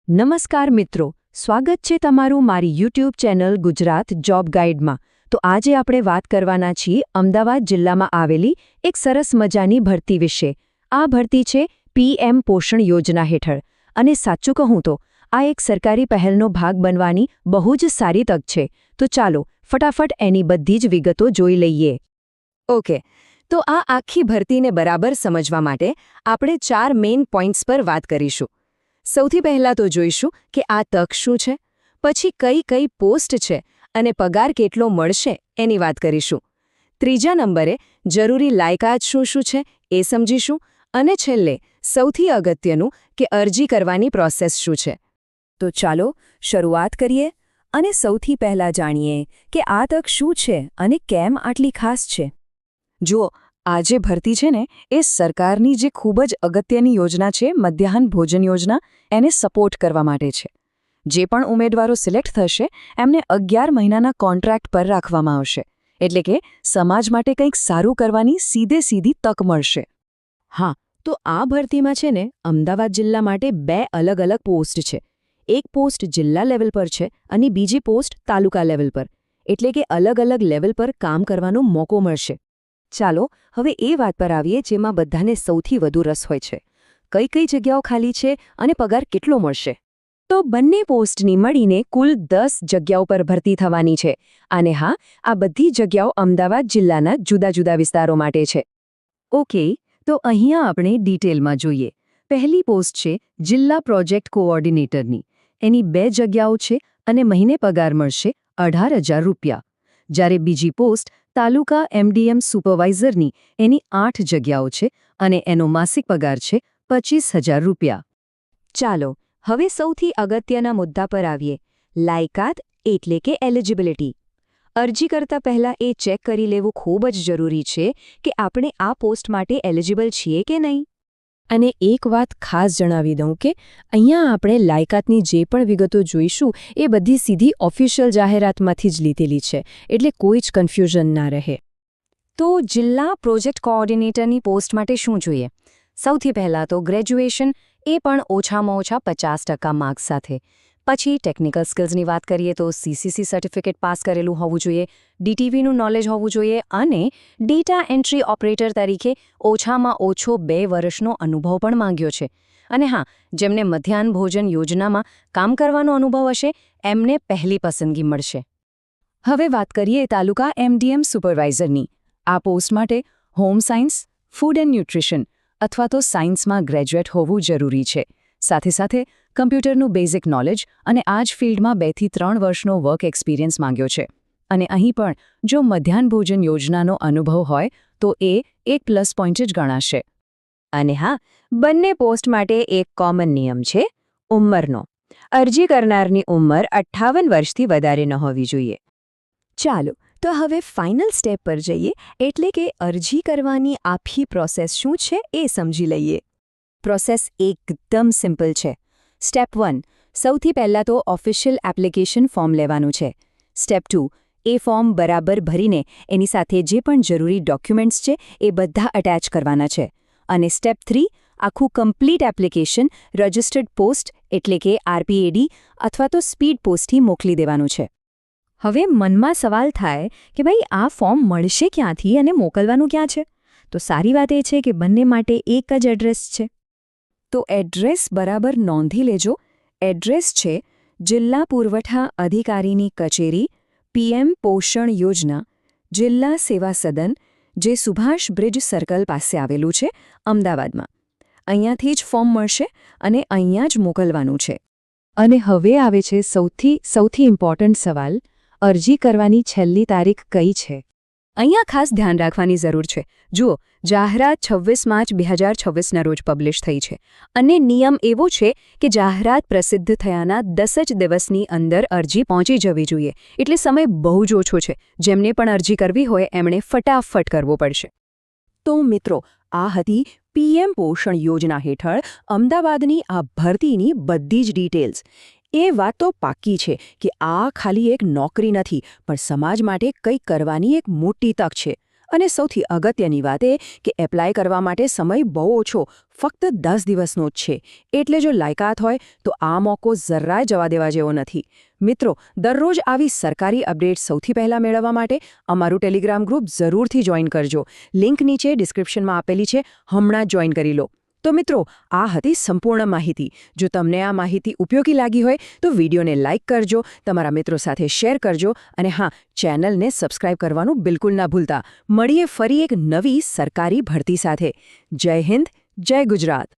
નમસ્કાર મિત્રો, સ્વાગત છે તમારું મારી યુટ્યુબ ચેનલ ગુજરાત જોબ ગાઈડમાં. તો આજે આપણે વાત કરવાના છીએ અમદાવાદ જિલ્લામાં આવેલી એક સરસ મજાની ભરતી વિશે. આ ભરતી છે પીએમ પોષણ યોજના હેઠળ. અને સાચું કહું તો આ એક સરકારી પહેલનો ભાગ બનવાની બહુ જ સારી તક છે. તો ચાલો ફટાફટ એની બધી જ વિગતો જોઈ લઈએ. ઓકે, તો આ આખી ભરતીને બરાબર સમજવા માટે આપણે 4 મેઇન પોઇન્ટ્સ પર વાત કરીશું. સૌથી પહેલાં તો જોઈશું કે આ તક શું છે, પછી કઈ કઈ પોસ્ટ છે અને પગાર કેટલો મળશે એની વાત કરીશું. ત્રીજા નંબરે જરૂરી લાયકાત શું છે એ સમજીશું. અને છેલ્લે સૌથી અગત્યનું કે અરજી કરવાની પ્રોસેસ શું છે. તો ચાલો શરૂઆત કરીએ અને સૌથી પહેલાં જાણીએ કે આ તક શું છે અને કેમ આટલી ખાસ છે. જુઓ, આ જે ભરતી છે ને એ સરકારની જે ખૂબ જ અગત્યની યોજના છે, મધ્યાહન ભોજન યોજના, એને સપોર્ટ કરવા માટે છે. જે પણ ઉમેદવારો સિલેક્ટ થશે એમને 11 મહિનાના કોન્ટ્રાક્ટ પર રાખવામાં આવશે. એટલે કે સમાજ માટે કંઈક સારું કરવાની સીધી તક મળશે. હા, તો આ ભરતીમાં છે ને અમદાવાદ જિલ્લા માટે 2 અલગ પોસ્ટ છે. એક પોસ્ટ જિલ્લા લેવલ પર છે અને બીજી પોસ્ટ તાલુકા લેવલ પર. એટલે કે અલગ લેવલ પર કામ કરવાનો મોકો મળશે. ચાલો હવે એ વાત પર આવીએ જેમાં બધાને સૌથી વધુ રસ હોય છે. કઈ જગ્યાઓ ખાલી છે અને પગાર કેટલો મળશે. તો બંને પોસ્ટની મળીને કુલ 10 જગ્યાઓ પર ભરતી થવાની છે. અને હા, આ બધી જગ્યાઓ અમદાવાદ જિલ્લાના જુદા વિસ્તારો માટે છે. ઓકે, તો અહીંયા આપણે ડિટેલમાં જોઈએ. પહેલી પોસ્ટ છે જિલ્લા પ્રોજેક્ટ કોઓર્ડિનેટરની. એની 2 જગ્યાઓ છે અને મહિને પગાર મળશે 18,000 રૂપિયા. જ્યારે બીજી પોસ્ટ તાલુકા એમડીએમ સુપરવાઇઝરની, એની 8 જગ્યાઓ છે અને એનો માસિક પગાર છે 25,000 રૂપિયા. ચાલો હવે સૌથી અગત્યના મુદ્દા પર આવીએ. લાયકાત એટલે કે એલિજિબિલિટી. અરજી કરતા પહેલાં એ ચેક કરી લેવું ખૂબ જ જરૂરી છે કે આપણે આ પોસ્ટ માટે એલિજિબલ છીએ કે નહીં. અને એક વાત ખાસ જણાવી દઉં કે અહીંયા આપણે લાયકાતની જે પણ વિગતો જોઈશું એ બધી સીધી ઓફિશિયલ જાહેરાતમાંથી જ લીધેલી છે, એટલે કોઈ જ કન્ફ્યુઝન ના રહે. તો જિલ્લા પ્રોજેક્ટ કોઓર્ડિનેટરની પોસ્ટ માટે શું જોઈએ? સૌથી પહેલાં તો ગ્રેજ્યુએશન, એ પણ ઓછામાં ઓછા 50% માર્ક્સ સાથે. પછી ટેકનિકલ સ્કિલ્સની વાત કરીએ તો સીસીસી સર્ટિફિકેટ પાસ કરેલું હોવું જોઈએ, ડીટીવીનું નોલેજ હોવું જોઈએ અને ડેટા એન્ટ્રી ઓપરેટર તરીકે ઓછામાં ઓછો 2 વર્ષનો અનુભવ પણ માંગ્યો છે. અને હા, જેમને મધ્યાહન ભોજન યોજનામાં કામ કરવાનો અનુભવ હશે એમને પહેલી પસંદગી મળશે. હવે વાત કરીએ તાલુકા એમડીએમ સુપરવાઇઝરની. આ પોસ્ટ માટે home science, food and nutrition અથવા તો સાયન્સમાં ગ્રેજ્યુએટ હોવું જરૂરી છે. સાથે કમ્પ્યુટરનું બેઝિક નોલેજ અને આ જ ફિલ્ડમાં 2 થી 3 વર્ષનો વર્ક એક્સપિરિયન્સ માંગ્યો છે. અને અહીં પણ જો મધ્યાહન ભોજન યોજનાનો અનુભવ હોય તો એ એક પ્લસ પોઈન્ટ જ ગણાશે. અને હા, બંને પોસ્ટ માટે એક કોમન નિયમ છે ઉંમરનો. અરજી કરનારની ઉંમર 58 વર્ષથી વધારે ન હોવી જોઈએ. ચાલો તો હવે ફાઇનલ સ્ટેપ પર જઈએ, એટલે કે અરજી કરવાની આખી પ્રોસેસ શું છે એ સમજી લઈએ. પ્રોસેસ એકદમ સિમ્પલ છે. સ્ટેપ 1, સૌથી પહેલાં તો ઓફિશિયલ એપ્લિકેશન ફોર્મ લેવાનું છે. સ્ટેપ 2, એ ફોર્મ બરાબર ભરીને એની સાથે જે પણ જરૂરી ડોક્યુમેન્ટ્સ છે એ બધા અટેચ કરવાના છે. અને સ્ટેપ 3, આખું કમ્પ્લીટ એપ્લિકેશન રજિસ્ટર્ડ પોસ્ટ એટલે કે આરપીએડી અથવા તો સ્પીડ પોસ્ટથી મોકલી દેવાનું છે. હવે મનમાં સવાલ થાય કે ભાઈ આ ફોર્મ મળશે ક્યાંથી અને મોકલવાનું ક્યાં છે? તો સારી વાત એ છે કે બંને માટે એક જ એડ્રેસ છે. તો એડ્રેસ બરાબર નોંધી લેજો. એડ્રેસ છે જિલ્લા પુરવઠા અધિકારીની કચેરી, પીએમ પોષણ યોજના, જિલ્લા સેવા સદન, જે સુભાષ બ્રિજ સર્કલ પાસે આવેલું છે અમદાવાદમાં. અહીંયાથી જ ફોર્મ મળશે અને અહીંયા જ મોકલવાનું છે. અને હવે આવે છે સૌથી ઇમ્પોર્ટન્ટ સવાલ, અરજી કરવાની છેલ્લી તારીખ કઈ છે? અહીંયા ખાસ ધ્યાન રાખવાની જરૂર છે. જુઓ, જાહેરાત 26 માર્ચ 2026ના રોજ પબ્લિશ થઈ છે અને નિયમ એવો છે કે જાહેરાત પ્રસિદ્ધ થયાના 10 જ દિવસની અંદર અરજી પહોંચી જવી જોઈએ. એટલે સમય બહુ જ ઓછો છે. જેમને પણ અરજી કરવી હોય એમણે ફટાફટ કરવો પડશે. તો મિત્રો, આ હતી પીએમ પોષણ યોજના હેઠળ અમદાવાદની આ ભરતીની બધી જ ડિટેલ્સ. એ વાત તો પાક્કી છે કે આ ખાલી એક નોકરી નથી, પણ સમાજ માટે કંઈક કરવાની એક મોટી તક છે. અને સૌથી અગત્યની વાત એ કે એપ્લાય કરવા માટે સમય બહુ ઓછો, ફક્ત 10 દિવસનો જ છે. એટલે જો લાયકાત હોય તો આ મોકો જરાય જવા દેવા જેવો નથી. મિત્રો, દરરોજ આવી સરકારી અપડેટ સૌથી પહેલા મેળવવા માટે અમારું ટેલિગ્રામ ગ્રુપ જરૂરથી જોઈન કરજો. લિંક નીચે ડિસ્ક્રિપ્શનમાં આપેલી છે, હમણાં જ જોઈન કરી લો. તો મિત્રો, આ હતી સંપૂર્ણ માહિતી. જો તમને આ માહિતી ઉપયોગી લાગી હોય તો વિડીયોને લાઇક કરજો, તમારા મિત્રો સાથે શેર કરજો અને હા, ચેનલને સબસ્ક્રાઇબ કરવાનું બિલકુલ ના ભૂલતા. મળીએ ફરી એક નવી સરકારી ભરતી સાથે. જય હિન્દ, જય ગુજરાત.